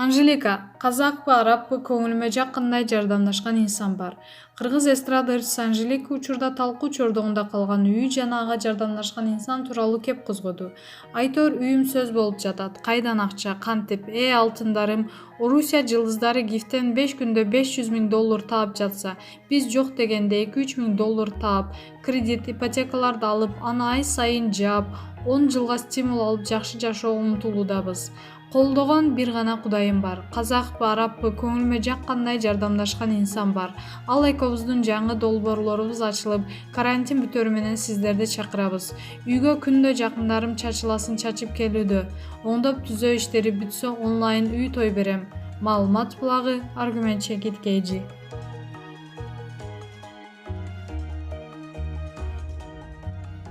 Анжелика, казакпы, арабпы, көңүлүмө жаккандай жардамдашкан инсан бар. Кыргыз эстрада ырчысы Анжелика учурда талкуу чордогунда калган үй жана ага жардамдашкан инсан тууралуу кеп козгоду. Айтор үйүм сөз болуп жатат. Кайдан акча, кантип, алтындарым, Орусия жылдыздары гифтен 5 күндө $500,000 таап жатса, биз жок дегенде $2-3 таап, кредит, ипотекаларды алып, аны ай сайын жаап, 10 жылга стимул алып жакшы жашоого умтулуудабыз. Колдогон бир гана Кудайым бар. Казакпы, арабпы, көңүлүмө жаккандай жардамдашкан инсан бар. Ал экөөбүздүн жаңы долбоорлорубуз ачылып, карантин бүтөрү менен сиздерди чакырабыз. Үйгө күндө жакындарым чачыласын чачып келүүдө. Оңдоп түзөө иштери бүтсө онлайн үй той берем. Маалымат булагы Аргумент Чекит KG.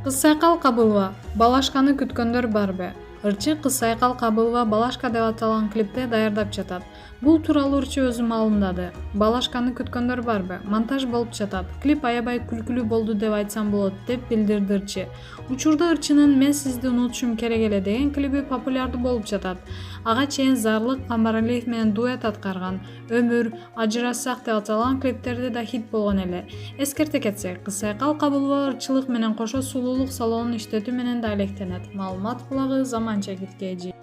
Кыз Сайкал Кабылова. Балашканы күткөндөр барбы? Ырчы Кыз Сайкал Кабылова Балашка деп аталган клипте даярдап жатат. Бул тууралуу ырчы өзү маалымдады. Балашканы күткөндөр барбы? Монтаж болуп жатат. Клип аябай күлкүлүү болду деп айтсам болот, деп билдирди ырчы. Учурда ырчынын "Мен сизди унутушум керек эле" деген клиби популярдуу болуп жатат. Ага чейин Зарлык Камбаралиев менен дуэт аткарган. Өмүр, Ажырассак деп аталган клиптерде да хит болгон эле. Эскерте кетсек, Кыз Сайкал Кабылова ырчылык менен кошо сулуулук салонун иштетүү менен да алектенет. Маалымат булагы Заман Чекит KG.